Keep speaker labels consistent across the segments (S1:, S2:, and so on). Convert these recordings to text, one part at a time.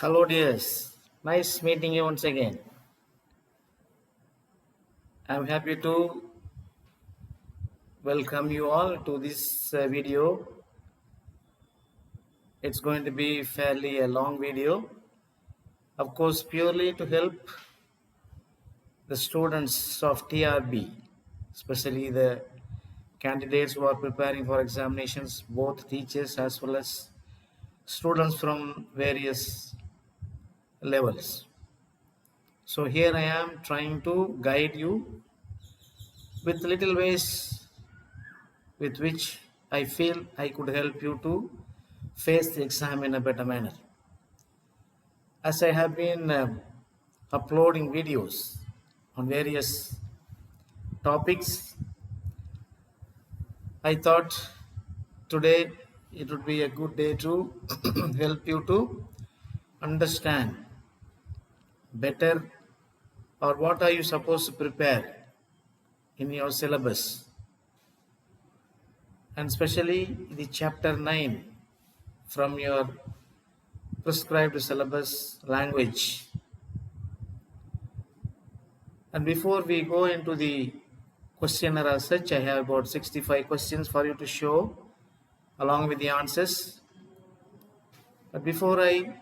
S1: Hello, dears. Nice meeting you once again. I'm happy to welcome you all to this video. It's going to be fairly a long video, of course, purely to help the students of TRB, especially the candidates who are preparing for examinations, both teachers as well as students from various levels. So here I am trying to guide you with little ways with which I feel I could help you to face the exam in a better manner. As I have been uploading videos on various topics, I thought today it would be a good day to help you to understand better, or what are you supposed to prepare in your syllabus, and especially the chapter 9 from your prescribed syllabus language. And before we go into the questionnaire as such, I have about 65 questions for you to show along with the answers. But before I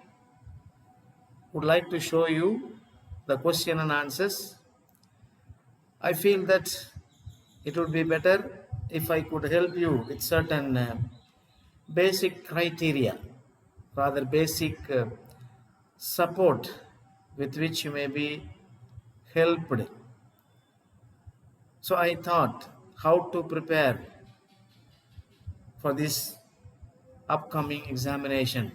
S1: would like to show you the question and answers, I feel that it would be better if I could help you with certain basic criteria, rather basic support with which you may be helped. So I thought how to prepare for this upcoming examination.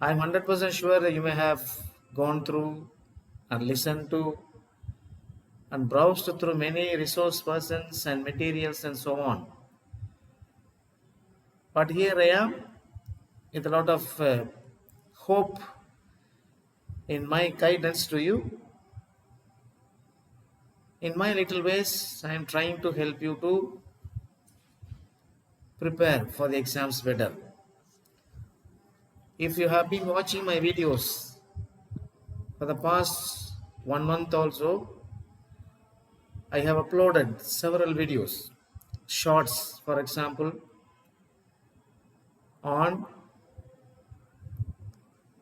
S1: I'm 100% sure that you may have gone through and listened to and browsed through many resource persons and materials and so on. But here I am with a lot of hope in my guidance to you. In my little ways, I am trying to help you to prepare for the exams better. If you have been watching my videos for the past 1 month also, I have uploaded several videos, shorts for example, on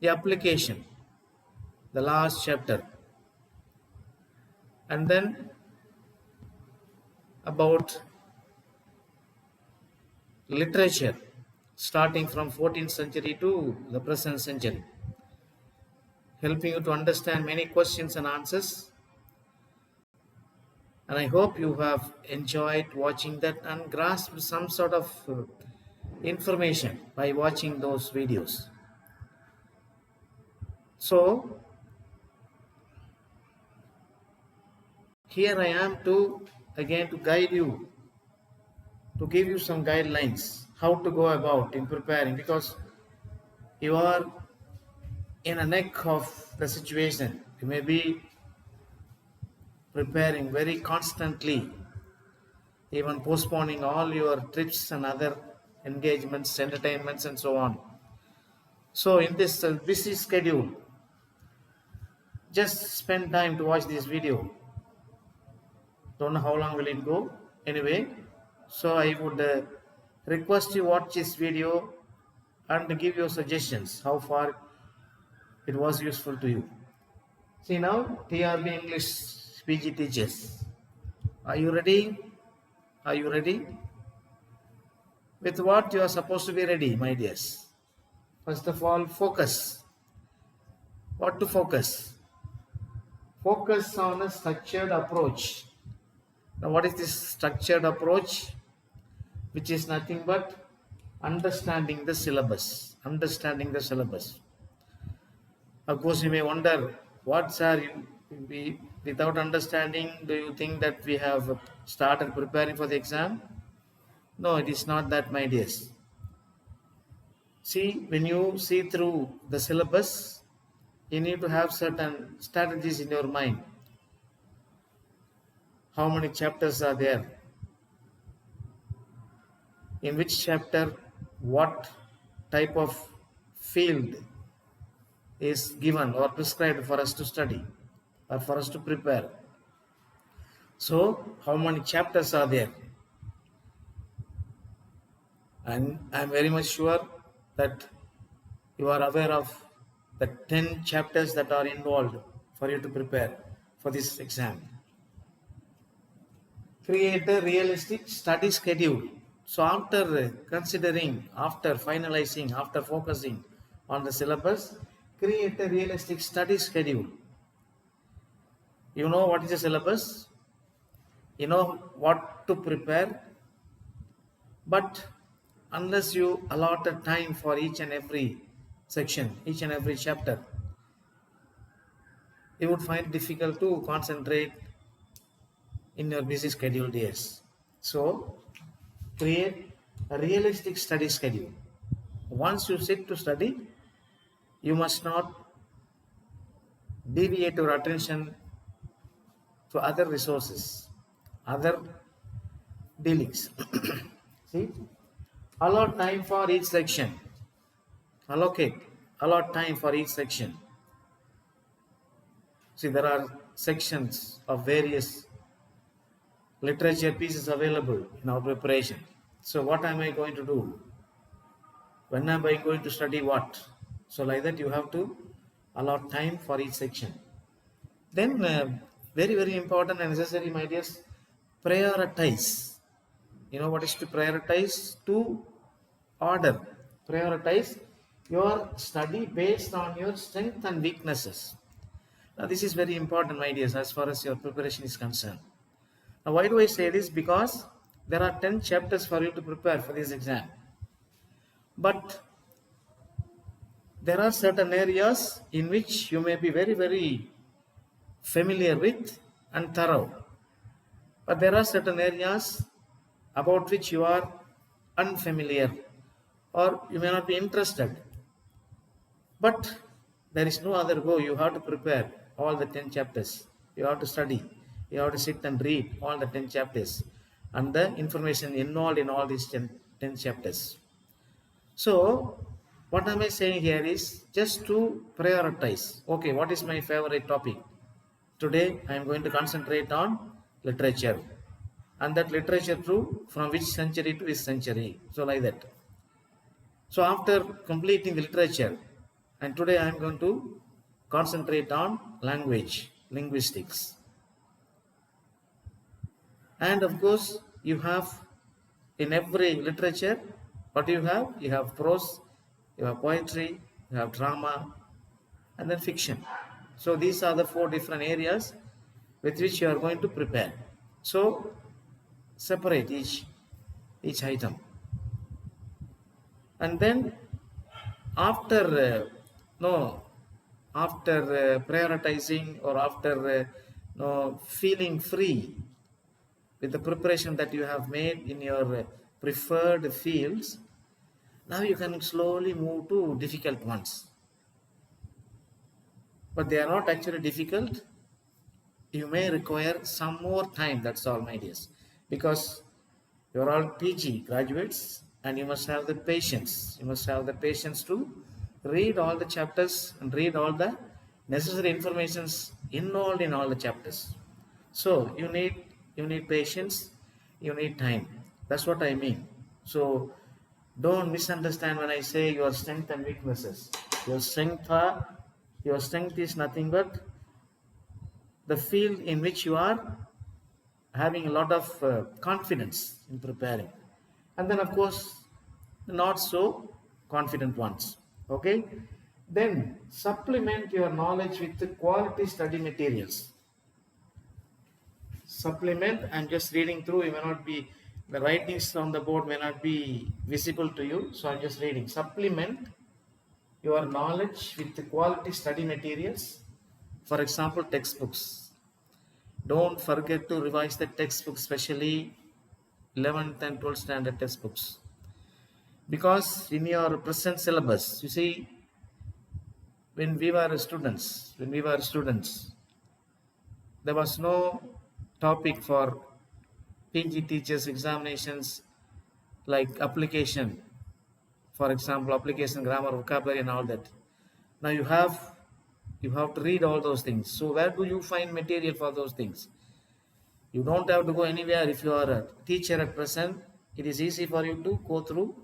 S1: the application, the last chapter, and then about literature starting from 14th century to the present century, helping you to understand many questions and answers. And I hope you have enjoyed watching that and grasped some sort of information by watching those videos. So here I am to again to guide you, to give you some guidelines how to go about in preparing, because you are in a neck of the situation. You may be preparing very constantly, even postponing all your trips and other engagements, entertainments and so on. So in this busy schedule, just spend time to watch this video. Don't know how long will it go anyway. So I would request you watch this video and give your suggestions how far it was useful to you. See now, TRB English PG teachers. Are you ready? Are you ready? With what you are supposed to be ready, my dears? First of all, focus. What to focus? Focus on a structured approach. Now, what is this structured approach? Which is nothing but understanding the syllabus. Understanding the syllabus. Of course, you may wonder, what are you, without understanding, do you think that we have started preparing for the exam? No, it is not that, my dears. See, when you see through the syllabus, you need to have certain strategies in your mind. How many chapters are there? In which chapter, what type of field is given or prescribed for us to study or for us to prepare. So how many chapters are there? And I'm very much sure that you are aware of the 10 chapters that are involved for you to prepare for this exam. Create a realistic study schedule. So after considering, after finalizing, after focusing on the syllabus, create a realistic study schedule. You know what is the syllabus? You know what to prepare, but unless you allot a time for each and every section, each and every chapter, you would find it difficult to concentrate in your busy scheduled days. So create a realistic study schedule. Once you sit to study, you must not deviate your attention to other resources, other dealings. See, allot time for each section. Allot time for each section. See, there are sections of various literature pieces available in our preparation. So what am I going to do? When am I going to study what? So like that you have to allot time for each section. Then very, very important and necessary, my dears, prioritize. You know what is to prioritize? To order. Prioritize your study based on your strength and weaknesses. Now this is very important, my dears, as far as your preparation is concerned. Now why do I say this? Because there are 10 chapters for you to prepare for this exam. But there are certain areas in which you may be very, very familiar with and thorough. But there are certain areas about which you are unfamiliar or you may not be interested. But there is no other go. You have to prepare all the 10 chapters. You have to study. You have to sit and read all the 10 chapters and the information involved in all these 10 chapters. So, what am I saying here is just to prioritize. Okay, what is my favorite topic? Today, I am going to concentrate on literature. And that literature too, from which century to which century. So, like that. So, after completing the literature, and today I am going to concentrate on language, linguistics. And of course, you have in every literature, what do you have? You have prose, you have poetry, you have drama, and then fiction. So these are the 4 different areas with which you are going to prepare. So separate each item. And then after prioritizing or after feeling free with the preparation that you have made in your preferred fields, now you can slowly move to difficult ones. But they are not actually difficult. You may require some more time, that's all, my dears. Because you are all PG graduates and you must have the patience. You must have the patience to read all the chapters and read all the necessary informations involved in all the chapters. So you need patience, you need time. That's what I mean. So don't misunderstand when I say your strength and weaknesses. Your strength is nothing but the field in which you are having a lot of confidence in preparing. And then of course, not so confident ones. Okay? Then supplement your knowledge with the quality study materials. Supplement, I'm just reading through, you may not be, the writings on the board may not be visible to you, so I'm just reading. Supplement your knowledge with the quality study materials. For example, textbooks. Don't forget to revise the textbooks, especially 11th and 12th standard textbooks. Because in your present syllabus, you see, when we were students, there was no topic for PG teachers examinations like application, for example, application, grammar, vocabulary and all that. Now you have to read all those things. So where do you find material for those things? You don't have to go anywhere. If you are a teacher at present, it is easy for you to go through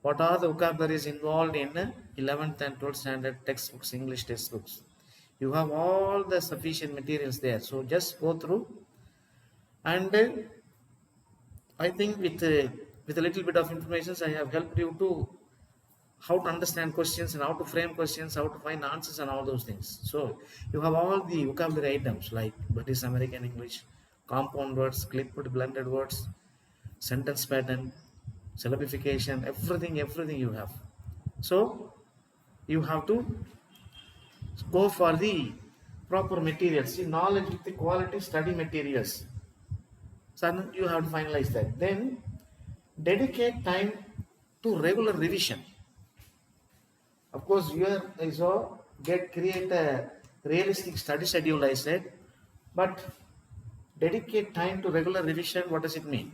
S1: what are the vocabularies involved in 11th and 12th standard textbooks, English textbooks. You have all the sufficient materials there. So just go through, and I think with a little bit of information, I have helped you to how to understand questions and how to frame questions, how to find answers and all those things. So you have all the vocabulary items like British American English, compound words, clipped, blended words, sentence pattern, syllabification, everything you have. So you have to go for the proper materials. See, knowledge with the quality study materials. So you have to finalize that. Then dedicate time to regular revision. Of course, here I saw create a realistic study schedule, I said, but dedicate time to regular revision. What does it mean?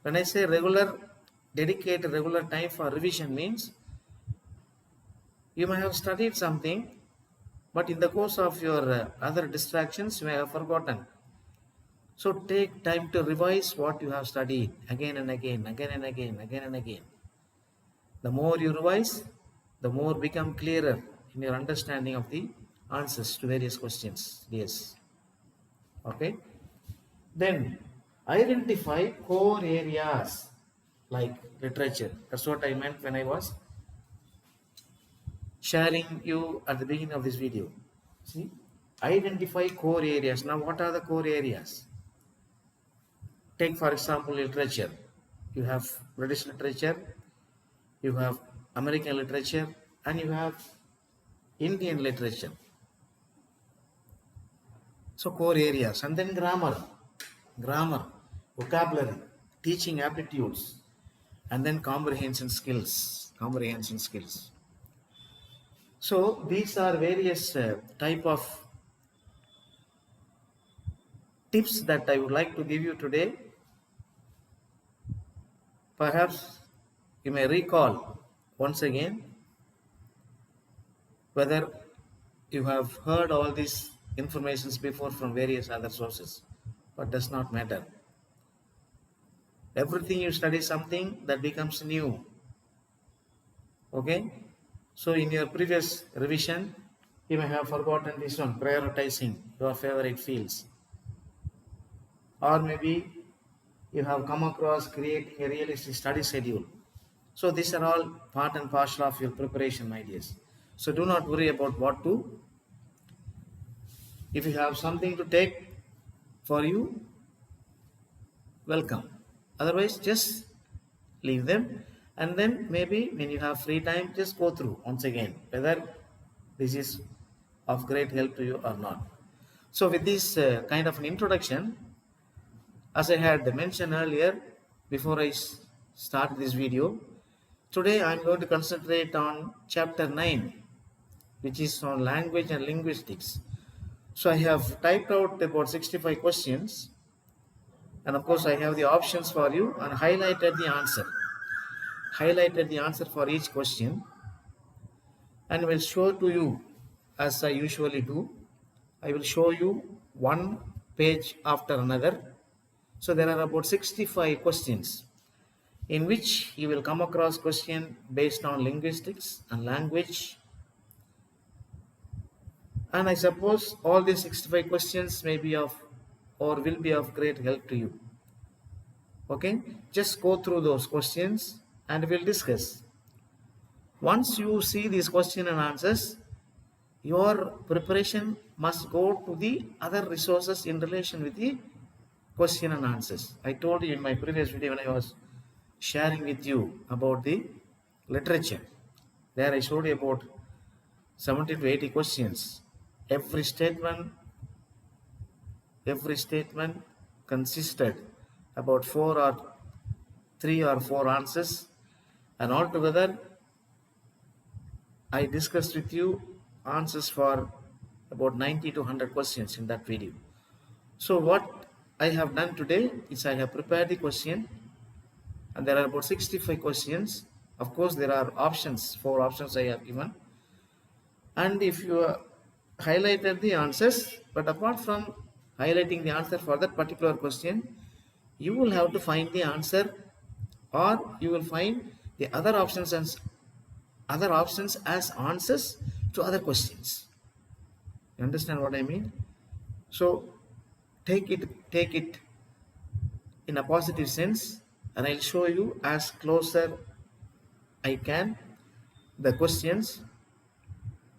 S1: When I say dedicate regular time for revision means you may have studied something, but in the course of your other distractions, you may have forgotten. So take time to revise what you have studied again and again, again and again, again and again. The more you revise, the more become clearer in your understanding of the answers to various questions. Yes. Okay. Then identify core areas like literature. That's what I meant when I was sharing you at the beginning of this video. See, identify core areas. Now, what are the core areas? Take, for example, literature. You have British literature, you have American literature, and you have Indian literature. So core areas. And then grammar, vocabulary, teaching aptitudes, and then comprehension skills. So these are various type of tips that I would like to give you today. Perhaps you may recall once again whether you have heard all these informations before from various other sources, but does not matter. Everything you study something that becomes new. Okay? So in your previous revision, you may have forgotten this one, prioritizing your favorite fields. Or maybe you have come across creating a realistic study schedule. So these are all part and parcel of your preparation, my dears. So do not worry about what to. If you have something to take for you, welcome. Otherwise, just leave them. And then maybe when you have free time, just go through once again whether this is of great help to you or not. So with this kind of an introduction, as I had mentioned earlier before I start this video, today I am going to concentrate on chapter 9, which is on language and linguistics. So I have typed out about 65 questions, and of course I have the options for you and highlighted the answer for each question, and will show to you as I usually do. I will show you one page after another. So there are about 65 questions in which you will come across question based on linguistics and language. And I suppose all these 65 questions may be of or will be of great help to you. Okay, just go through those questions and we'll discuss. Once you see these question and answers, your preparation must go to the other resources in relation with the question and answers. I told you in my previous video when I was sharing with you about the literature. There I showed you about 70 to 80 questions. Every statement consisted about 3 or 4 answers, and altogether I discussed with you answers for about 90 to 100 questions in that video. So what I have done today is I have prepared the question, and there are about 65 questions. Of course there are options, 4 options I have given. and if you highlighted the answers, but apart from highlighting the answer for that particular question, you will have to find the answer, or you will find the other options as answers to other questions. You understand what I mean? So take it in a positive sense, and I'll show you as closer I can the questions,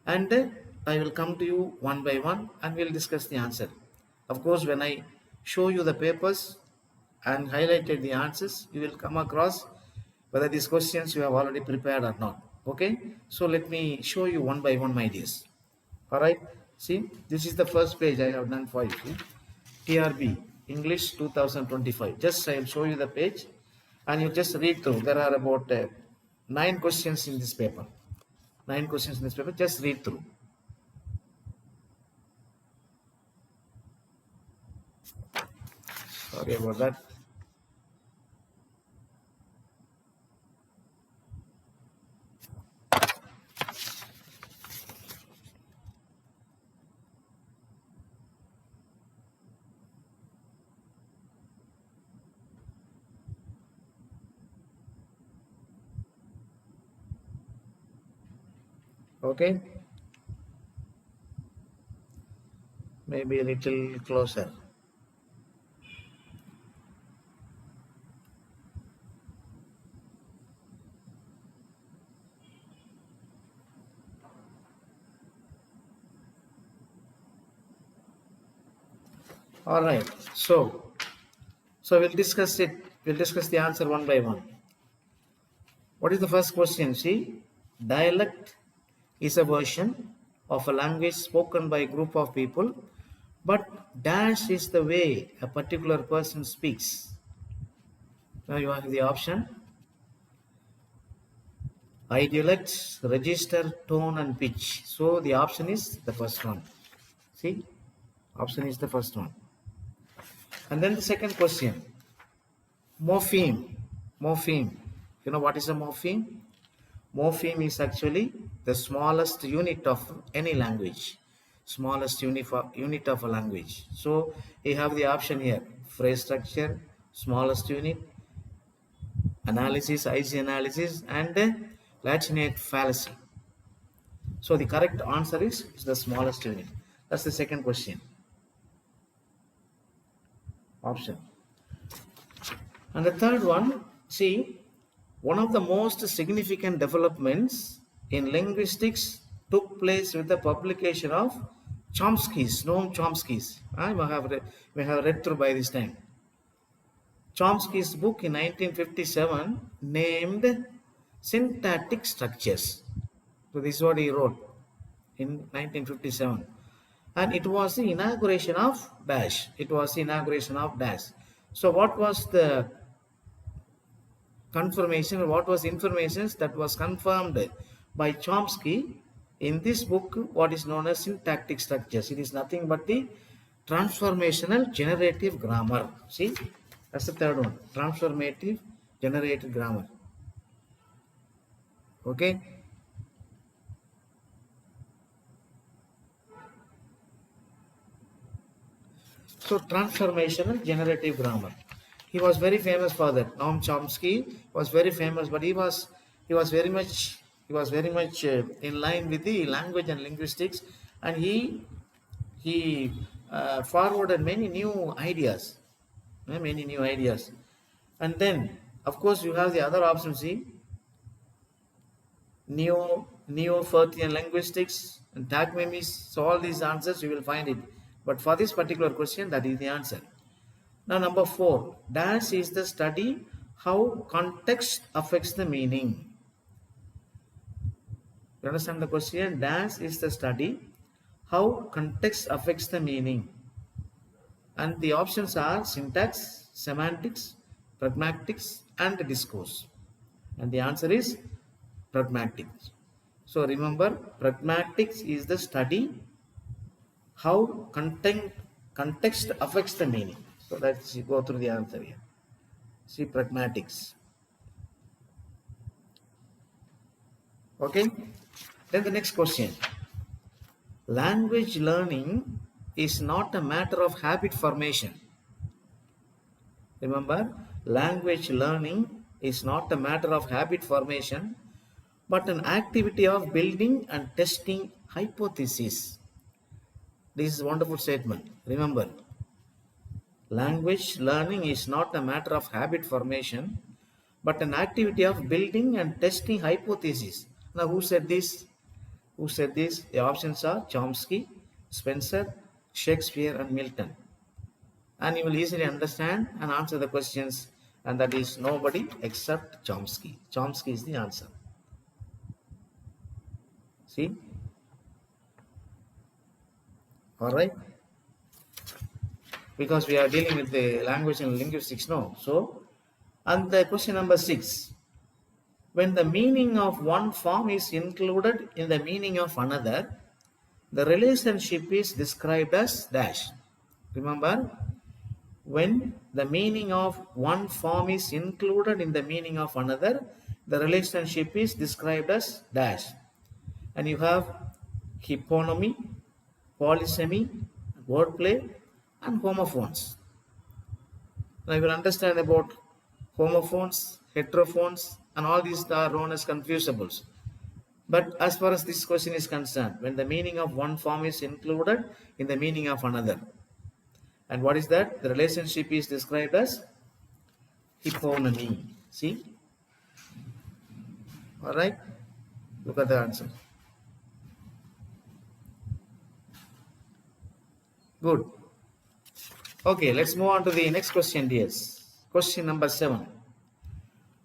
S1: and I will come to you one by one and we'll discuss the answer. Of course, when I show you the papers and highlighted the answers, you will come across whether these questions you have already prepared or not. Okay, so let me show you one by one, my dears. All right, see, this is the first page I have done for you. See? TRB English 2025. Just I will show you the page and you just read through. There are about 9 questions in this paper. 9 questions in this paper. Just read through. Sorry about that. Okay, maybe a little closer. All right, so we'll discuss it. We'll discuss the answer one by one. What is the first question? See, dialect is a version of a language spoken by a group of people, but dash is the way a particular person speaks. Now you have the option: idealects, register, tone, and pitch. So the option is the first one. See, option is the first one. And then the second question: morpheme. Morpheme. You know what is a morpheme? Morpheme is actually the smallest unit of any language. Smallest unit of a language. So you have the option here: phrase structure, smallest unit, analysis, IC analysis, and Latinate fallacy. So the correct answer is the smallest unit. That's the second question. Option. And the third one, see, one of the most significant developments in linguistics took place with the publication of Chomsky's, Noam Chomsky's. We have read through by this time. Chomsky's book in 1957 named Syntactic Structures. So this is what he wrote in 1957. And it was the inauguration of dash. It was the inauguration of dash. So what was the confirmation, what was information that was confirmed by Chomsky in this book, what is known as syntactic structures? It is nothing but the transformational generative grammar. See, that's the third one, transformative generative grammar. Okay. So transformational generative grammar. He was very famous for that. Noam Chomsky was very famous, but he was very much in line with the language and linguistics, and he forwarded many new ideas, And then, of course, you have the other option. See, Neo-Fertian linguistics and Tagmemis. So all these answers you will find it. But for this particular question, that is the answer. Now number 4, dash is the study how context affects the meaning. You understand the question? Dash is the study how context affects the meaning. And the options are syntax, semantics, pragmatics, and discourse. And the answer is pragmatics. So remember, pragmatics is the study how context affects the meaning. So let's go through the answer here. See, pragmatics. Okay. Then the next question. language learning is not a matter of habit formation. Remember, language learning is not a matter of habit formation, but an activity of building and testing hypotheses. This is a wonderful statement. Remember, language learning is not a matter of habit formation, but an activity of building and testing hypotheses. Now, who said this? Who said this? The options are Chomsky, Spencer, Shakespeare, and Milton. And you will easily understand and answer the questions, and that is nobody except Chomsky. Chomsky is the answer. See? All right? Because we are dealing with the language and linguistics now. So, and the question number 6. When the meaning of one form is included in the meaning of another, the relationship is described as dash. Remember, when the meaning of one form is included in the meaning of another, the relationship is described as dash. And you have hyponymy, polysemy, wordplay, and homophones. Now you will understand about homophones, heterophones, and all these are known as confusables. But as far as this question is concerned, when the meaning of one form is included in the meaning of another, and what is that? The relationship is described as hyponymy. See? All right? Look at the answer. Good. Okay, let's move on to the next question, dears. Question number 7.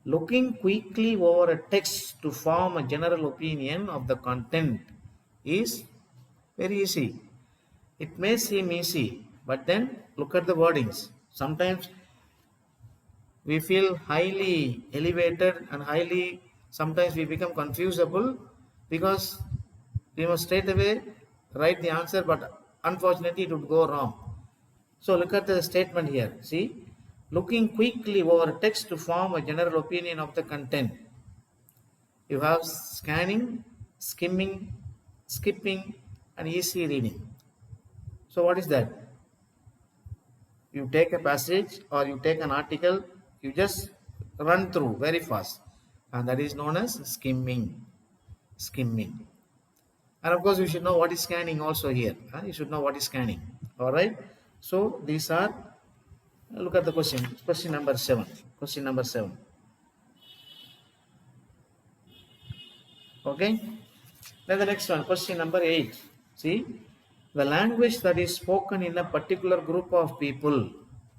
S1: Looking quickly over a text to form a general opinion of the content is very easy. It may seem easy, but then look at the wordings. Sometimes we feel highly elevated and sometimes we become confusable because we must straight away write the answer, but unfortunately it would go wrong. So look at the statement here. See, looking quickly over text to form a general opinion of the content. You have scanning, skimming, skipping, and easy reading. So what is that? You take a passage or you take an article, you just run through very fast, and that is known as skimming. Skimming. And of course, you should know what is scanning also here. You should know what is scanning. All right. So these are. Look at the question. Question number 7. Question number 7. Okay. Then the next one. Question number 8. See, the language that is spoken in a particular group of people.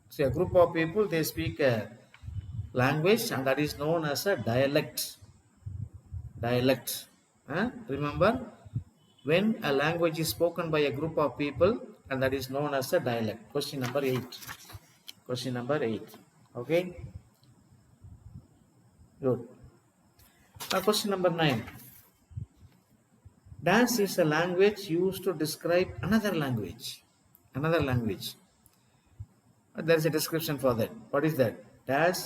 S1: See, a group of people, they speak a language, and that is known as a dialect. Dialect. Remember, when a language is spoken by a group of people, and that is known as a dialect. Question number 8. Question number 8. Okay. Good. Now question number 9. Dash is a language used to describe another language. Another language. There is a description for that. What is that? Dash.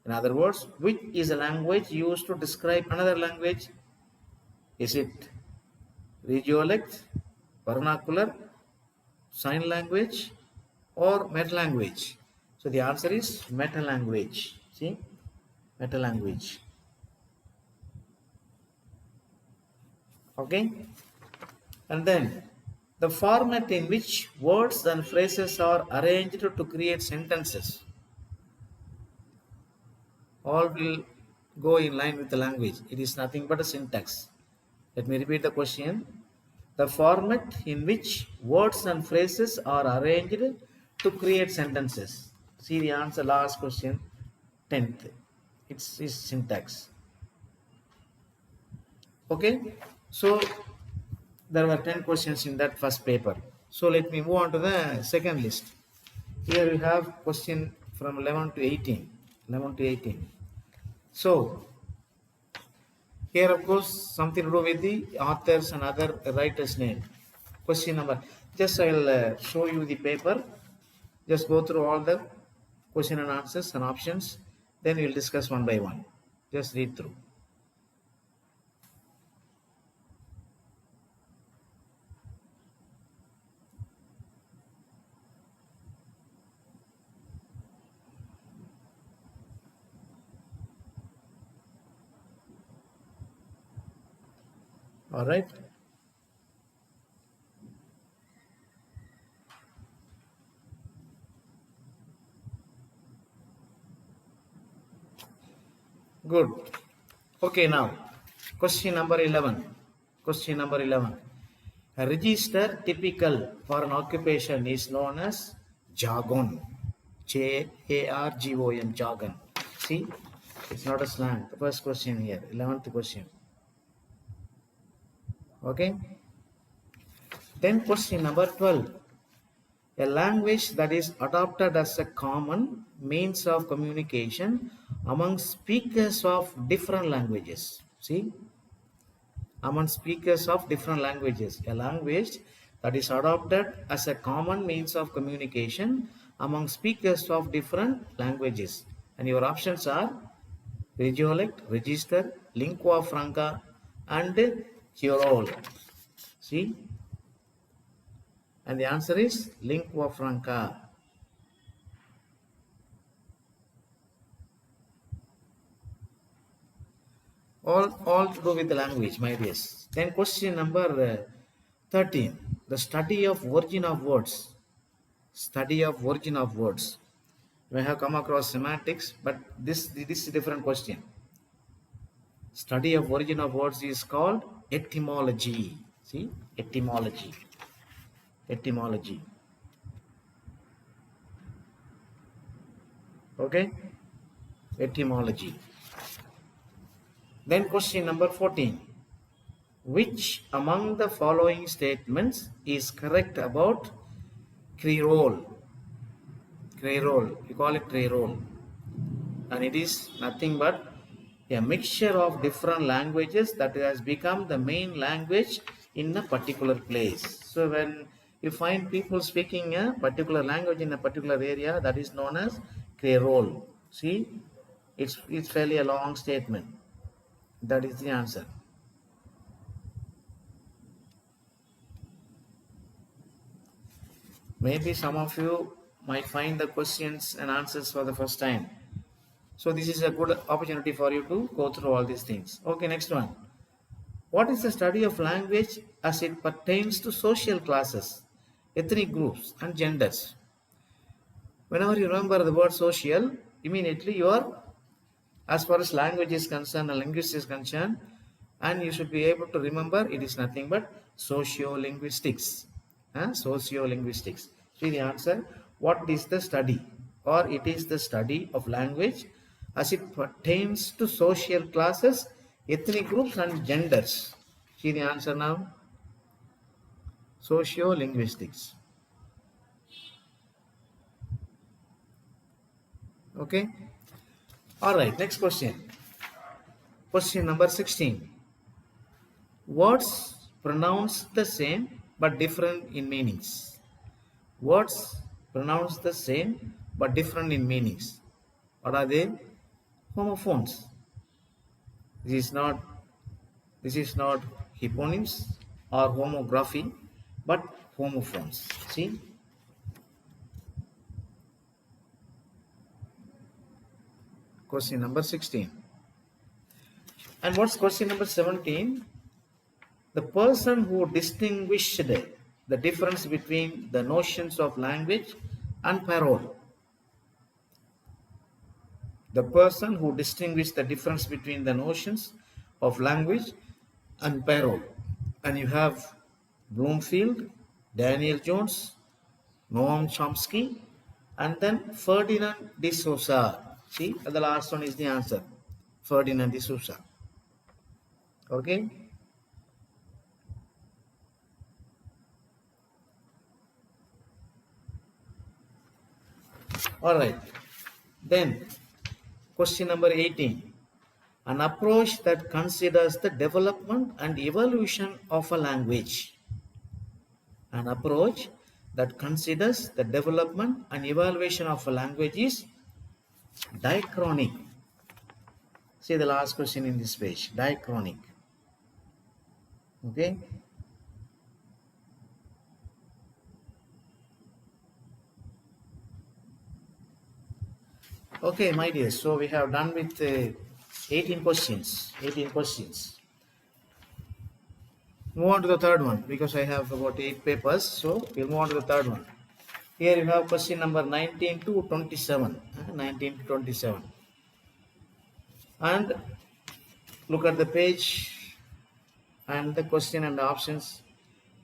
S1: In other words, which is a language used to describe another language? Is it regiolect, vernacular, sign language, or meta language? So the answer is meta language. See, meta language. Okay, and then the format in which words and phrases are arranged to create sentences. All will go in line with the language. It is nothing but a syntax. Let me repeat the question. The format in which words and phrases are arranged to create sentences. See the answer, last question, 10th. It's syntax. Okay, so there were 10 questions in that first paper. So let me move on to the second list. Here we have question from 11 to 18. 11 to 18. So here, of course, something to do with the authors and other writers' name. Question number. Just I'll show you the paper. Just go through all the question and answers and options. Then we'll discuss one by one. Just read through. All right. Good. Okay, now question number 11. Question number 11. A register typical for an occupation is known as jargon. Jargon, jargon. See, it's not a slang. The first question here, 11th question. Okay. Then question number 12. A language that is adopted as a common means of communication among speakers of different languages. See, among speakers of different languages. A language that is adopted as a common means of communication among speakers of different languages. And your options are regiolect, register, lingua franca, and Creole. See? And the answer is lingua franca. All to do with the language, my dears. Then question number 13. The study of origin of words. Study of origin of words. You may have come across semantics, but this is a different question. Study of origin of words is called etymology. See, etymology. Etymology. Okay? Etymology. Then question number 14. Which among the following statements is correct about Creole? Creole. We call it Creole. And it is nothing but a mixture of different languages that has become the main language in a particular place. So when you find people speaking a particular language in a particular area, that is known as Creole. See, it's fairly a long statement. That is the answer. Maybe some of you might find the questions and answers for the first time. So this is a good opportunity for you to go through all these things. Okay, next one. What is the study of language as it pertains to social classes, ethnic groups, and genders? Whenever you remember the word social, immediately you are, as far as language is concerned and linguistics is concerned, and you should be able to remember it is nothing but sociolinguistics. Sociolinguistics. See the answer. What is the study? Or it is the study of language as it pertains to social classes, ethnic groups, and genders. See the answer now. Sociolinguistics. Okay. All right. Next question. Question number 16. Words pronounced the same but different in meanings. Words pronounced the same but different in meanings. What are they? Homophones. This is not hyponyms or homography, but homophones. See? Question number 16. And what's question number 17? The person who distinguished the difference between the notions of language and parole. The person who distinguished the difference between the notions of language and parole. And you have Bloomfield, Daniel Jones, Noam Chomsky, and then Ferdinand de Souza. See, the last one is the answer. Ferdinand de Souza. Okay? All right. Then, question number 18. An approach that considers the development and evolution of a language. An approach that considers the development and evaluation of a language is diachronic. See the last question in this page, diachronic. Okay. Okay, my dear. So we have done with 18 questions. 18 questions. Move on to the third one because I have about 8 papers. So we'll move on to the third one. Here you have question number 19 to 27. 19 to 27. And look at the page and the question and the options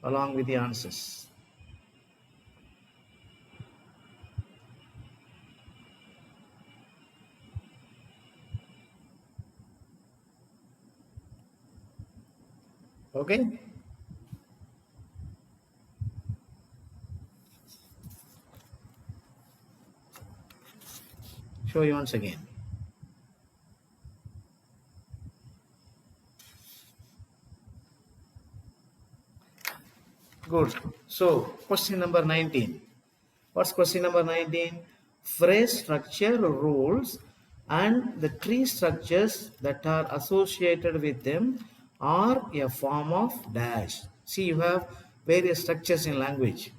S1: along with the answers. Okay? Show you once again. Good. So, question number 19. What's question number 19? Phrase structure rules and the tree structures that are associated with them are a form of dash. See, you have various structures in language,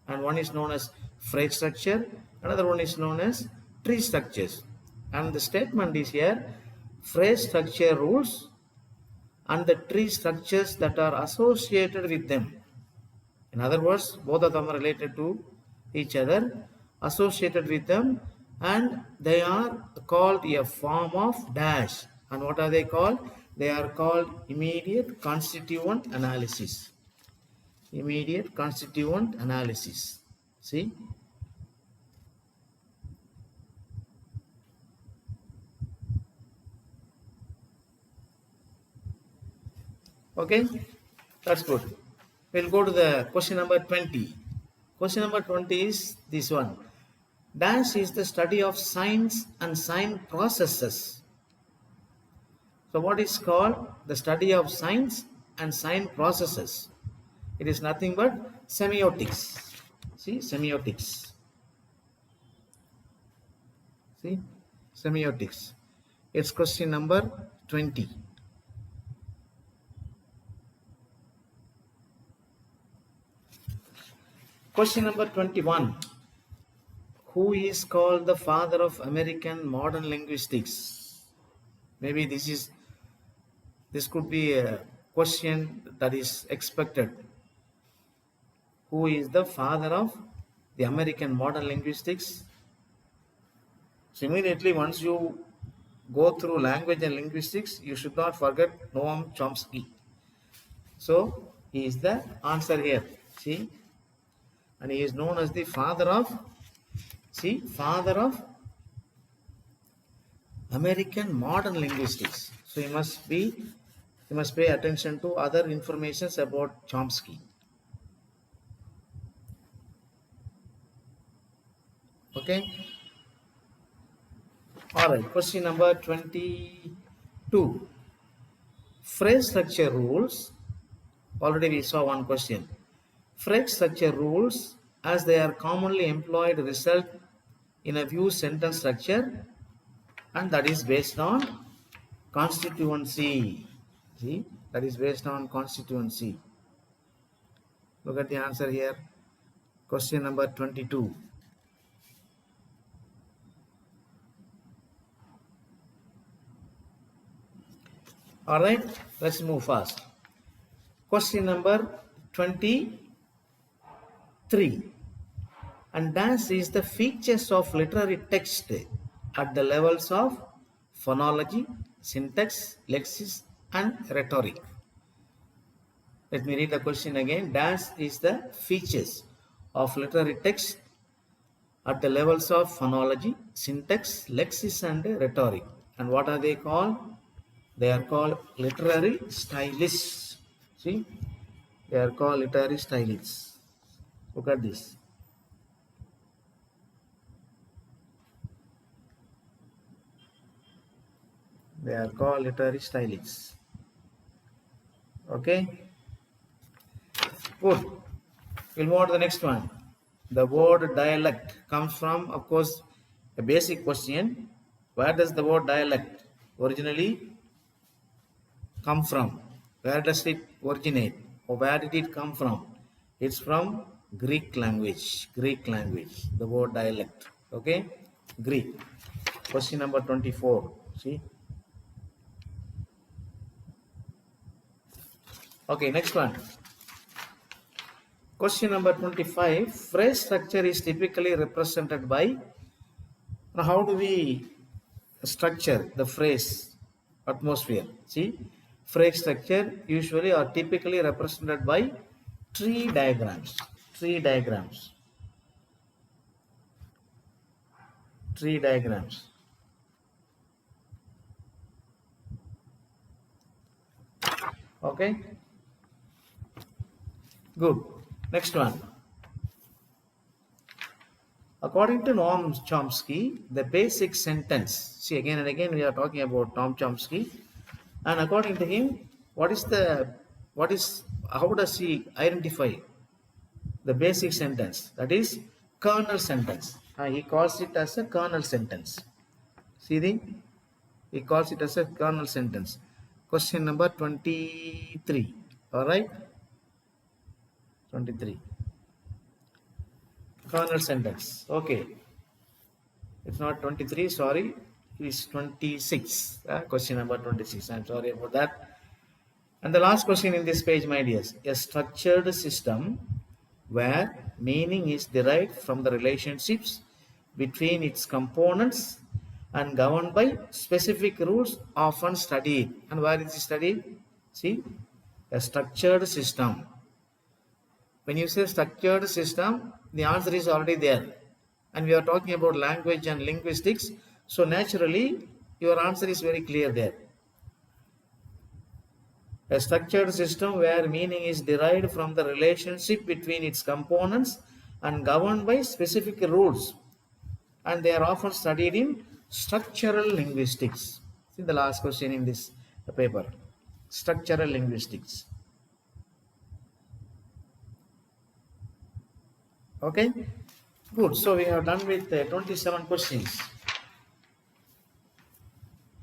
S1: and one is known as phrase structure, another one is known as tree structures. And the statement is here, phrase structure rules and the tree structures that are associated with them. In other words, both of them are related to each other, associated with them, and they are called a form of dash. And what are they called? They are called immediate constituent analysis. Immediate constituent analysis. See? Okay? That's good. We'll go to the question number 20. Question number 20 is this one. Dash is the study of signs and sign processes. So what is called the study of signs and sign processes? It is nothing but semiotics. See, semiotics. See, semiotics. It's question number 20. Question number 21. Who is called the father of American modern linguistics? Maybe this could be a question that is expected. Who is the father of the American modern linguistics? So immediately once you go through language and linguistics, you should not forget Noam Chomsky. So he is the answer here. See, and he is known as the father of, see, father of American modern linguistics. So you must pay attention to other informations about Chomsky. Okay. All right. Question number 22. Phrase structure rules. Already we saw one question. Phrase structure rules, as they are commonly employed, result in a view sentence structure, and that is based on constituency. See, that is based on constituency. Look at the answer here. Question number 22. All right, let's move fast. Question number 23. And dash is the features of literary text at the levels of phonology, syntax, lexis, and rhetoric. Let me read the question again. Dash is the features of literary text at the levels of phonology, syntax, lexis, and rhetoric. And what are they called? They are called literary stylists. See, they are called literary stylists. Look at this. They are called literary stylists. Okay. Good. We'll move on to the next one. The word dialect comes from, of course, a basic question. Where does the word dialect originally come from? Where does it originate? Or where did it come from? It's from Greek language. Greek language. The word dialect. Okay? Greek. Question number 24. See? Okay, next one. Question number 25. Phrase structure is typically represented by. Now, how do we structure the phrase atmosphere? See, phrase structure usually or typically represented by tree diagrams. Tree diagrams. Tree diagrams. Okay. Good. Next one. According to Noam Chomsky, the basic sentence. See, again and again we are talking about Noam Chomsky, and according to him, how does he identify the basic sentence? That is kernel sentence. He calls it as a kernel sentence. See, he calls it as a kernel sentence. Question number 23. All right, 23. Kernel sentence. Okay. It's not 23, sorry, it's 26. Question number 26. I'm sorry about that. And the last question in this page, my dears, a structured system where meaning is derived from the relationships between its components and governed by specific rules often studied. And where is it studied? See, a structured system. When you say structured system, the answer is already there. And we are talking about language and linguistics. So naturally, your answer is very clear there. A structured system where meaning is derived from the relationship between its components and governed by specific rules. And they are often studied in structural linguistics. See the last question in this paper. Structural linguistics. Okay? Good. So we have done with 27 questions.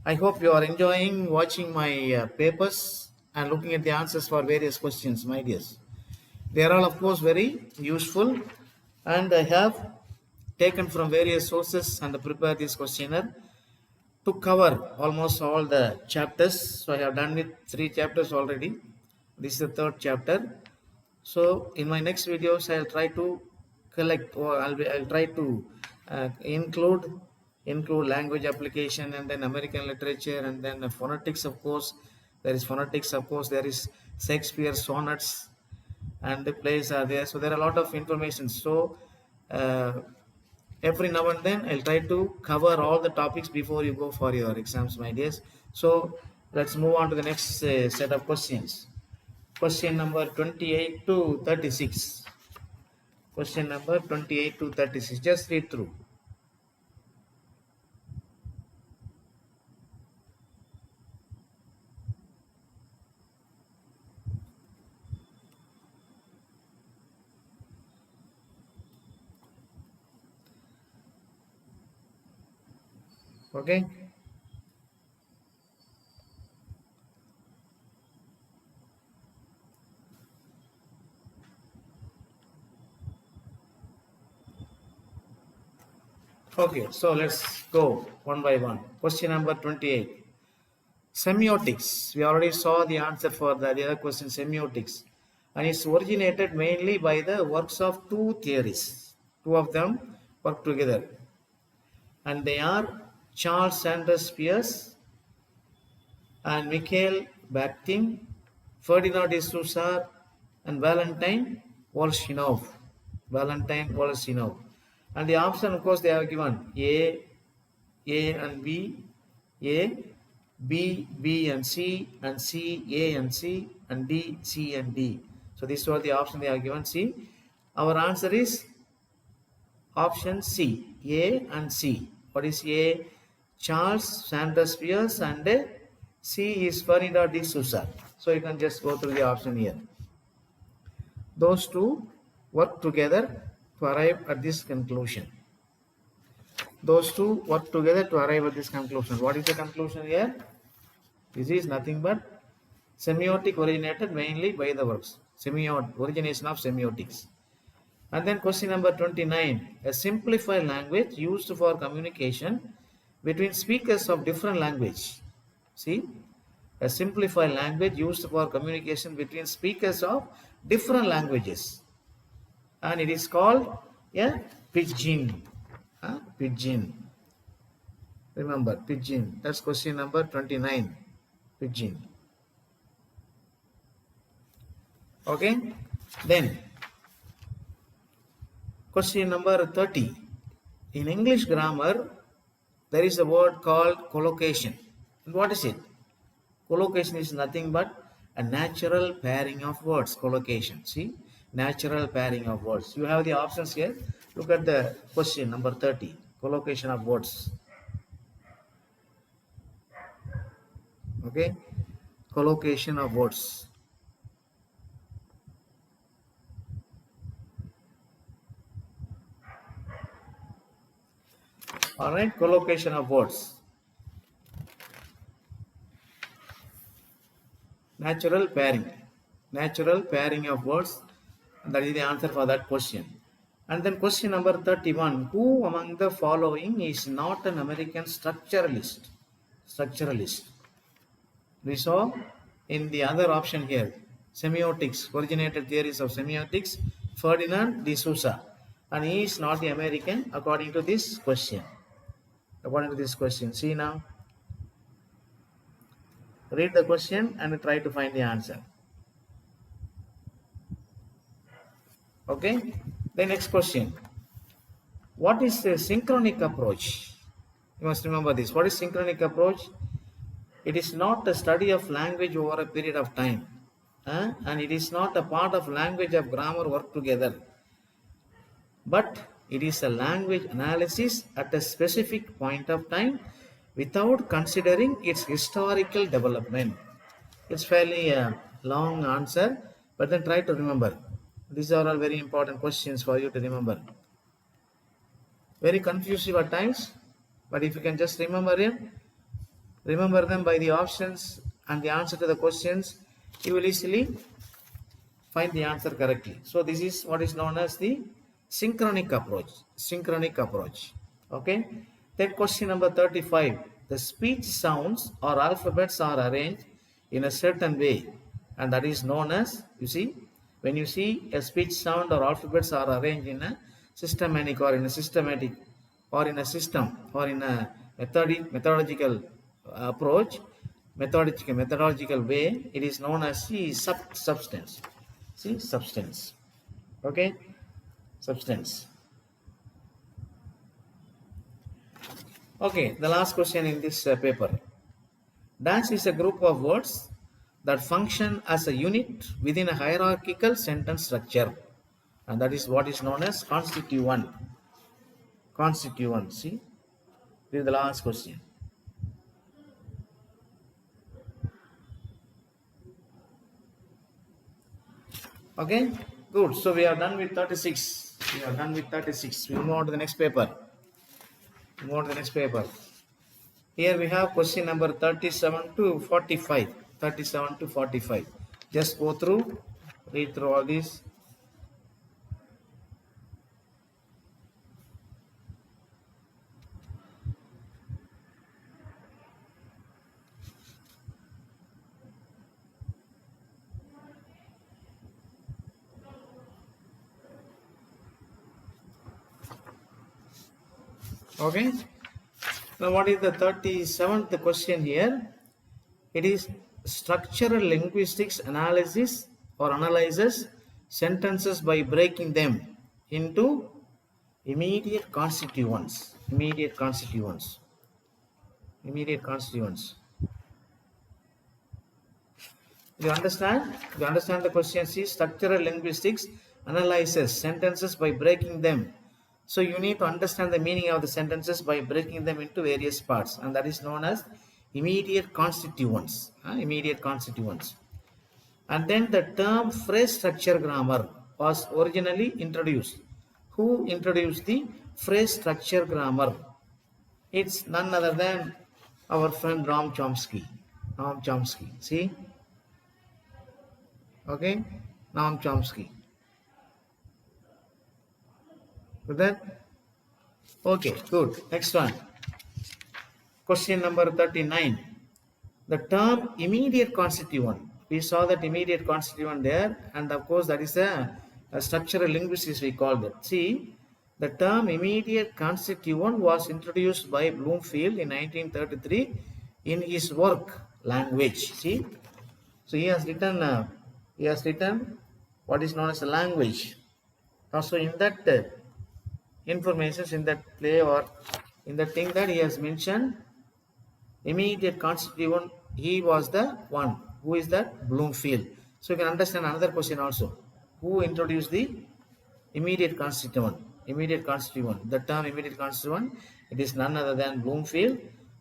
S1: I hope you are enjoying watching my papers and looking at the answers for various questions, my dears. They are all, of course, very useful, and I have taken from various sources and prepared this questionnaire to cover almost all the chapters. So I have done with 3 chapters already. This is the 3rd chapter. So in my next videos, I'll try to collect, or I'll try to include language application, and then American literature, and then phonetics. Of course, there is phonetics. Of course, there is Shakespeare sonnets, and the plays are there. So there are a lot of information. So every now and then I'll try to cover all the topics before you go for your exams, my dears. So let's move on to the next set of questions. Question number 28 to 36. Question number 28 to 36. Just read through. Okay. Okay, so let's go one by one. Question number 28. Semiotics. We already saw the answer for the other question, semiotics. And it's originated mainly by the works of 2 theories. 2 of them work together. And they are Charles Sanders Peirce and Mikhail Bakhtin, Ferdinand de Saussure, and Valentin Volchinov. And the option, of course, they are given A and B, A, B, B and C, A and C, and D, C and D. So these are the options they are given. C. Our answer is option C, A and C. What is A? Charles Sanders Peirce, and C is Ferdinand de Saussure. So you can just go through the option here. Those 2 work together to arrive at this conclusion. Those 2 work together to arrive at this conclusion. What is the conclusion here? This is nothing but semiotic originated mainly by the works. Origination of semiotics. And then question number 29. A simplified language used for communication between speakers of different language. See, a simplified language used for communication between speakers of different languages. And it is called a pidgin. Pidgin. Remember, pidgin. That's question number 29. Pidgin. Okay. Then, question number 30. In English grammar, there is a word called collocation. And what is it? Collocation is nothing but a natural pairing of words. Collocation. See? Natural pairing of words. You have the options here. Look at the question number 30. Collocation of words. Okay? Collocation of words. Alright, collocation of words. Natural pairing. Natural pairing of words. That is the answer for that question. And then question number 31. Who among the following is not an American structuralist? Structuralist. We saw in the other option here. Semiotics. Originated theories of semiotics. Ferdinand de Souza. And he is not the American according to this question. According to this question. See now. Read the question and try to find the answer. Okay. The next question. What is a synchronic approach? You must remember this. What is synchronic approach? It is not a study of language over a period of time. And it is not a part of language of grammar work together. But it is a language analysis at a specific point of time without considering its historical development. It's fairly a long answer, but then try to remember. These are all very important questions for you to remember. Very confusing at times, but if you can just remember them by the options and the answer to the questions, you will easily find the answer correctly. So this is what is known as the synchronic approach. Synchronic approach. Okay. Then question number 35. The speech sounds or alphabets are arranged in a certain way, and that is known as, you see, when you see a speech sound or alphabets are arranged in a systematic or in a systematic or in a system or in a methodological approach, methodological way, it is known as the substance. See, substance. Okay, substance. Okay, the last question in this paper. Dash is a group of words that function as a unit within a hierarchical sentence structure, and that is what is known as constituent. Constituent. See, this is the last question. Okay, good. So we are done with 36. We are done with 36. We move on to the next paper. Move on to the next paper. Here we have question number 37 to 45. 37 to 45. Just go through, read through all these. Okay. Now what is the 37th question here? It is structural linguistics analysis or analyzes sentences by breaking them into immediate constituents. Immediate constituents. Immediate constituents. You understand? You understand the question? See, structural linguistics analyzes sentences by breaking them. So you need to understand the meaning of the sentences by breaking them into various parts, and that is known as immediate constituents. Immediate constituents. And then the term phrase structure grammar was originally introduced. Who introduced the phrase structure grammar? It's none other than our friend Noam Chomsky. Noam Chomsky. See? Okay? Noam Chomsky. Good that? Okay, good. Next one. Question number 39. the term immediate constituent. We saw that immediate constituent there, and of course that is a structural linguistics we called it. See, the term immediate constituent was introduced by Bloomfield in 1933 in his work Language. See, so he has written what is known as a language. Also in that information, in that play or in the thing that he has mentioned immediate constituent, he was the one. Who is that? Bloomfield. So you can understand another question also. Who introduced the immediate constituent? Immediate constituent. The term immediate constituent, it is none other than Bloomfield.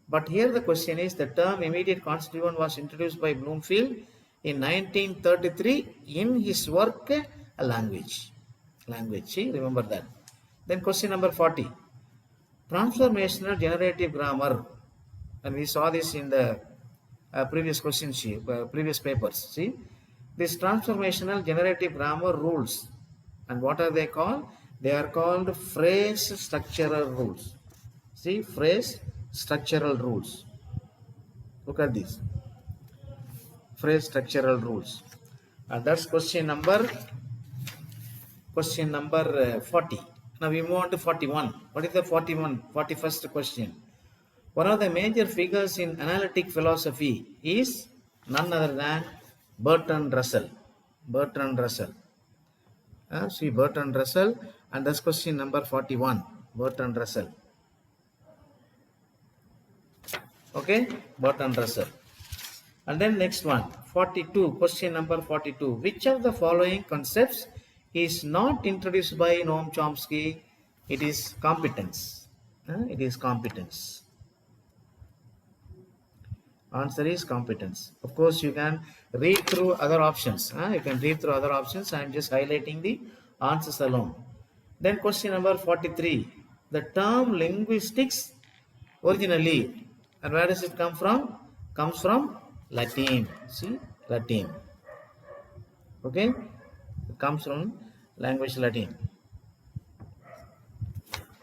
S1: But here the question is, the term immediate constituent was introduced by Bloomfield in 1933 in his work A Language. See, remember that. Then question number 40. Transformational generative grammar. And we saw this in the previous question sheet, previous papers. See, this transformational generative grammar rules. And what are they called? They are called phrase structural rules. See, phrase structural rules. Look at this. Phrase structural rules. And that's question number 40. Now we move on to 41. What is the 41st question? One of the major figures in analytic philosophy is none other than Bertrand Russell. See Bertrand Russell, and that's question number 41. Bertrand Russell. Okay, Bertrand Russell. And then next one, 42. Question number 42. Which of the following concepts is not introduced by Noam Chomsky? It is competence. It is competence. Answer is competence. Of course, you can read through other options. I am just highlighting the answers alone. Then question number 43. The term linguistics originally, and where does it come from? Comes from Latin. See, Latin. Okay, it comes from language Latin.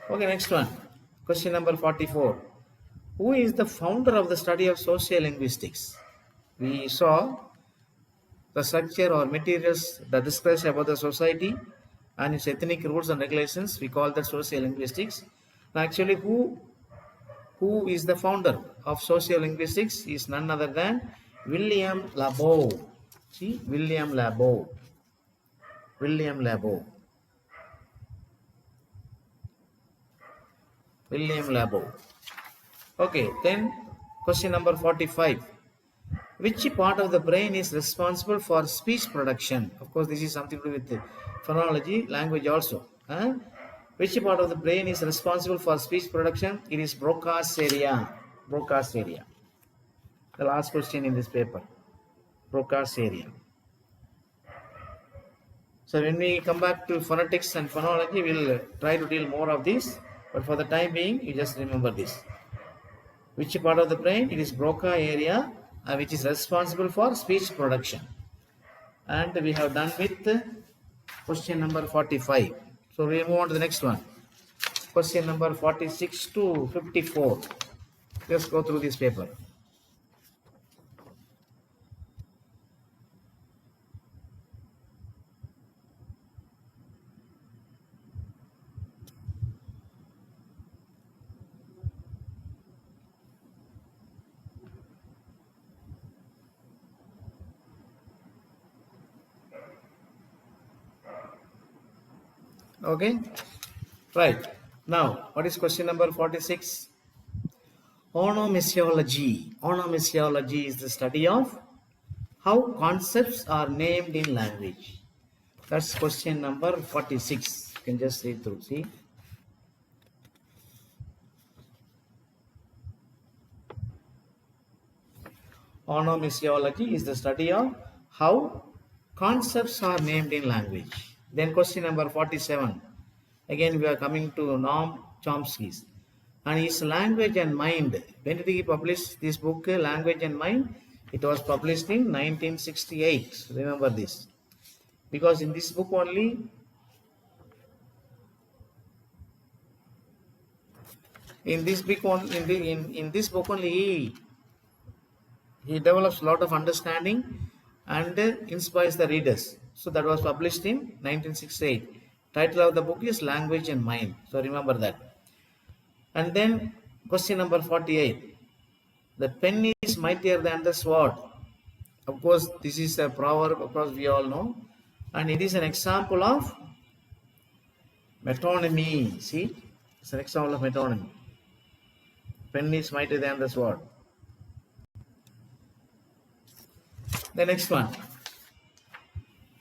S1: Okay, next one. Question number 44. Who is the founder of the study of sociolinguistics? We saw the structure or materials that discuss about the society and its ethnic rules and regulations. We call that sociolinguistics. Now, actually, who is the founder of sociolinguistics is none other than William Labov. See, William Labov. Okay, then question number 45. Which part of the brain is responsible for speech production? Of course, this is something to do with phonology, language also. Which part of the brain is responsible for speech production? It is Broca's area. The last question in this paper. Broca's area. So when we come back to phonetics and phonology, we will try to deal more of this. But for the time being, you just remember this. Which part of the brain? It is Broca area, which is responsible for speech production. And we have done with question number 45. So we move on to the next one. Question number 46 to 54. Let's go through this paper. Okay, right. Now, what is question number 46? Onomasiology. Onomasiology is the study of how concepts are named in language. That's question number 46. You can just read through. See. Onomasiology is the study of how concepts are named in language. Then question number 47. Again, we are coming to Noam Chomsky and his Language and Mind. When did he publish this book, Language and Mind? It was published in 1968. Remember this, because in this book only he He develops a lot of understanding and inspires the readers. So that was published in 1968. Title of the book is Language and Mind. So remember that. And then question number 48. The pen is mightier than the sword. Of course, this is a proverb, of course, we all know. And it is an example of metonymy. See, it's an example of metonymy. Pen is mightier than the sword. The next one,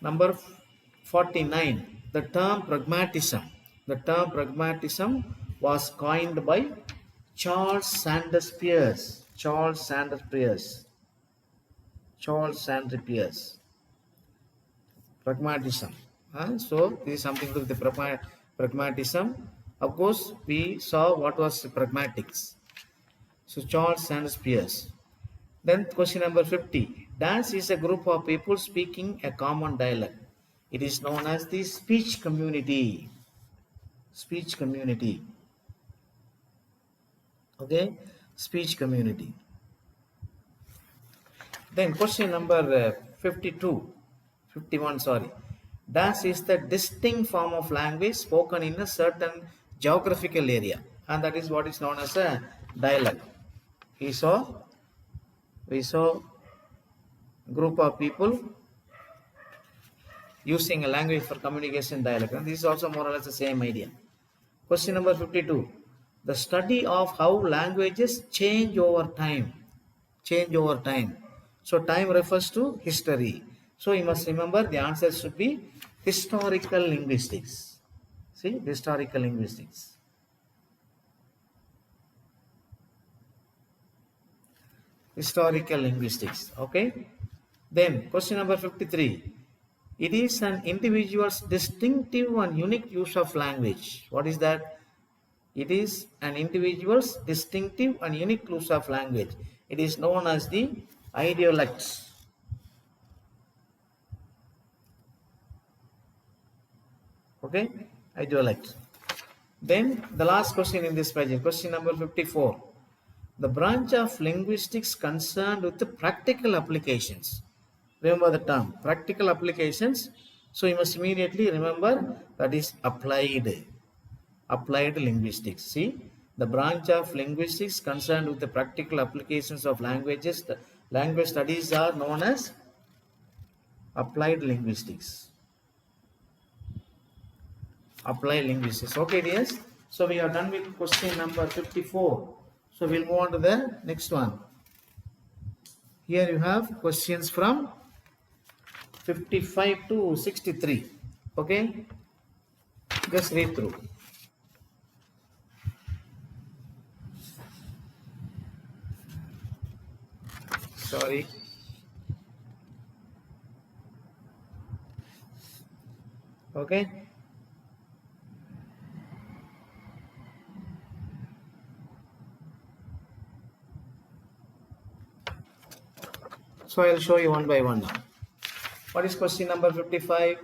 S1: number 49, the term pragmatism. The term pragmatism was coined by Charles Sanders Peirce. Charles Sanders Peirce. Charles Sanders Peirce. Pragmatism. So this is something to do with the pragmatism. Of course, we saw what was pragmatics. So Charles Sanders Peirce. Then question number 50. Dance is a group of people speaking a common dialect. It is known as the speech community. Speech community. Okay? Speech community. Then question number 51, sorry. Dance is the distinct form of language spoken in a certain geographical area. And that is what is known as a dialect. We saw group of people using a language for communication dialect, and this is also more or less the same idea. Question number 52. The study of how languages change over time. So time refers to history. So you must remember the answer should be historical linguistics. See, historical linguistics. Historical linguistics. Okay. Then question number 53. It is an individual's distinctive and unique use of language. What is that? It is an individual's distinctive and unique use of language. It is known as the ideolect. Okay, ideolect. Then the last question in this page, question number 54. The branch of linguistics concerned with the practical applications. Remember the term, practical applications. So you must immediately remember that is applied linguistics. See, the branch of linguistics concerned with the practical applications of languages, the language studies are known as applied linguistics. Applied linguistics. Okay, dears. So we are done with question number 54. So we'll move on to the next one. Here you have questions from 55 to 63. Okay, just read through. Sorry. Okay. So I'll show you one by one now. What is question number 55?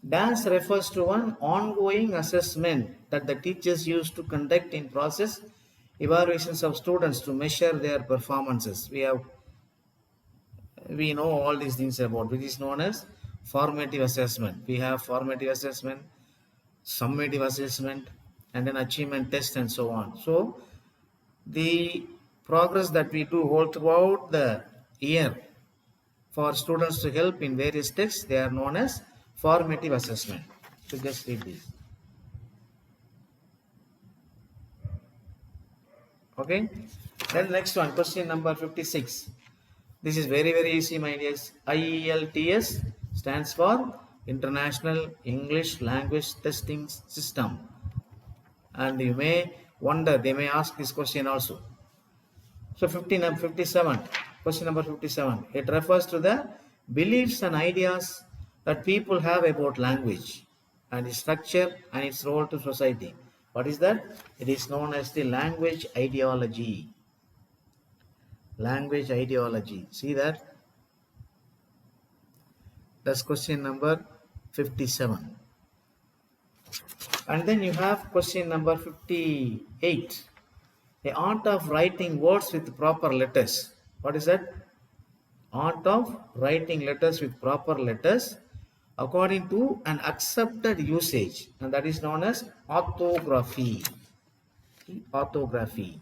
S1: Dance refers to an ongoing assessment that the teachers use to conduct in process evaluations of students to measure their performances. We know all these things about, which is known as formative assessment. We have formative assessment, summative assessment, and then achievement test and so on. So the progress that we do all throughout the year for students to help in various texts, they are known as formative assessment. So just read this. Okay. Then next one, question number 56. This is very, very easy, my dears. IELTS stands for International English Language Testing System. And you may wonder, they may ask this question also. So 57, question number 57. It refers to the beliefs and ideas that people have about language and its structure and its role to society. What is that? It is known as the language ideology. Language ideology. See that? That's question number 57. And then you have question number 58. The art of writing words with proper letters. What is that? art of writing letters with proper letters according to an accepted usage, and that is known as orthography. Orthography.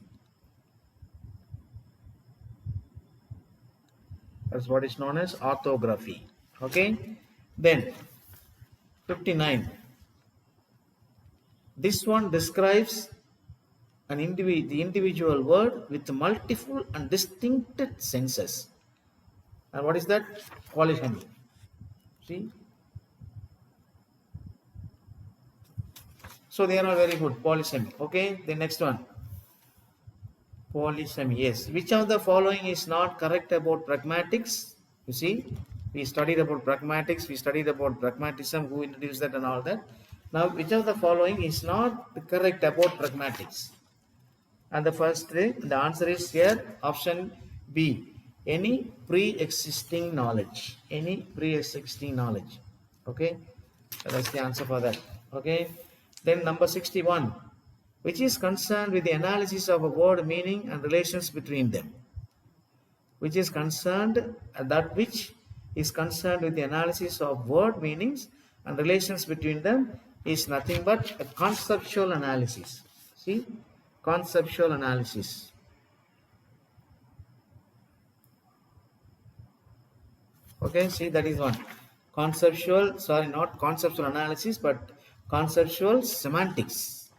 S1: That's what is known as orthography. Okay. Then 59. This one describes the individual word with multiple and distinct senses. And what is that? Polyphony. See? So they are all very good. Polysemy. Okay. The next one. Polysemy. Yes. Which of the following is not correct about pragmatics? You see, we studied about pragmatics. We studied about pragmatism. Who introduced that and all that. Now, which of the following is not correct about pragmatics? And the answer is here, option B. Any pre-existing knowledge. Any pre-existing knowledge. Okay. That's the answer for that. Okay. Then number 61. Which is concerned with the analysis of a word meaning and relations between them. Which is concerned, which is concerned with the analysis of word meanings and relations between them is nothing but a conceptual analysis. See? Conceptual analysis. Okay, see, that is one. Not conceptual analysis, but conceptual semantics.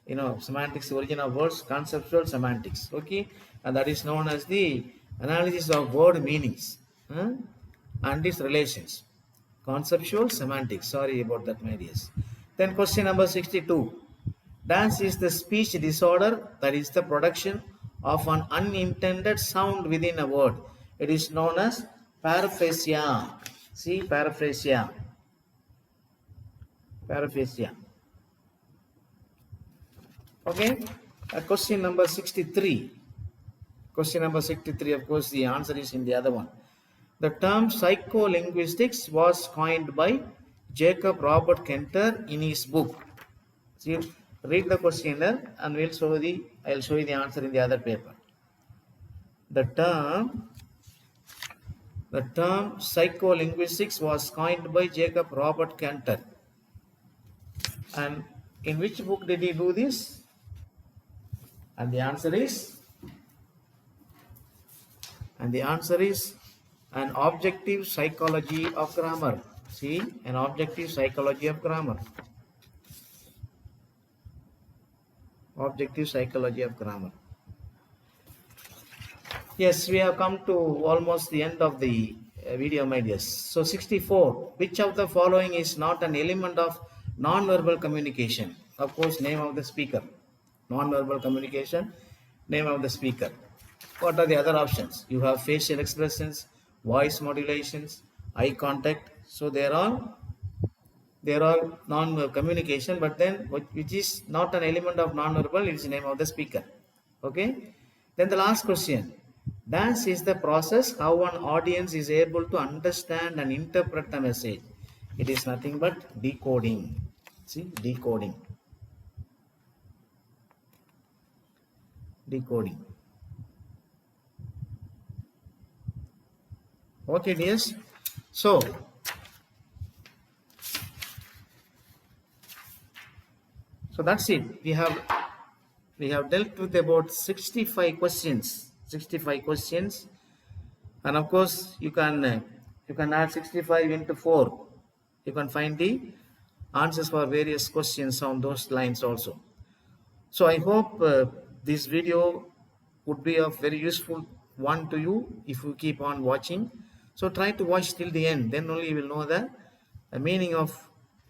S1: You know, semantics, the origin of words, conceptual semantics. Okay, and that is known as the analysis of word meanings and its relations. Conceptual semantics. Sorry about that, my dears. Then question number 62. Dance is the speech disorder, that is the production of an unintended sound within a word. It is known as paraphrasia. See, paraphrasia. Paraphrasia. Okay. Question number 63. Question number 63, of course, the answer is in the other one. The term psycholinguistics was coined by Jacob Robert Kenter in his book. See, read the question and I'll show you the answer in the other paper. The term psycholinguistics was coined by Jacob Robert Kenter. And in which book did he do this? And the answer is an objective psychology of grammar. See, an objective psychology of grammar. Objective psychology of grammar. Yes, we have come to almost the end of the video, my dears. So 64. Which of the following is not an element of non-verbal communication? Of course, name of the speaker. Non-verbal communication, name of the speaker. What are the other options? You have facial expressions, voice modulations, eye contact. So they are all non-verbal communication, but then which is not an element of non-verbal, it is the name of the speaker. Okay. Then the last question. Dance is the process how an audience is able to understand and interpret a message. It is nothing but decoding. See, decoding. Decoding. Okay, dears. So that's it. We have dealt with about 65 questions. 65 questions, and of course you can add 65 into 4. You can find the answers for various questions on those lines also. So I hope this video would be a very useful one to you if you keep on watching. So try to watch till the end, then only you will know the meaning of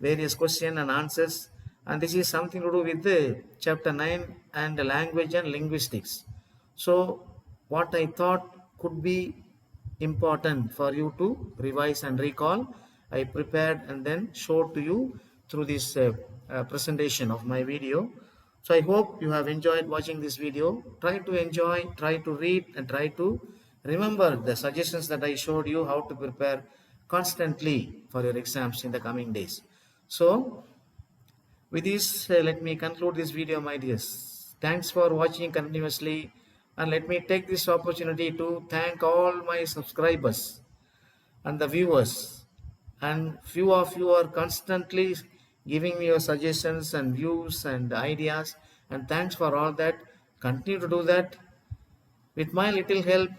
S1: various questions and answers. And this is something to do with the chapter 9 and the language and linguistics. So what I thought could be important for you to revise and recall, I prepared and then showed to you through this presentation of my video. So I hope you have enjoyed watching this video. Try to enjoy, try to read, and try to remember the suggestions that I showed you how to prepare constantly for your exams in the coming days. So with this, let me conclude this video, my dears. Thanks for watching continuously. And let me take this opportunity to thank all my subscribers and the viewers. And few of you are constantly giving me your suggestions and views and ideas. And thanks for all that. Continue to do that. With my little help,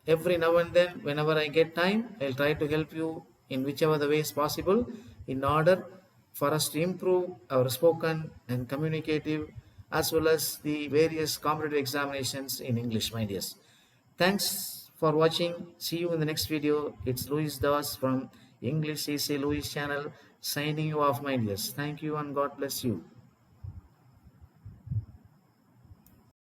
S1: every now and then, whenever I get time, I'll try to help you in whichever the ways possible in order for us to improve our spoken and communicative as well as the various competitive examinations in English, my dears. Thanks for watching. See you in the next video. It's Louis Das from English CC Louis channel signing you off, my dears. Thank you and God bless you.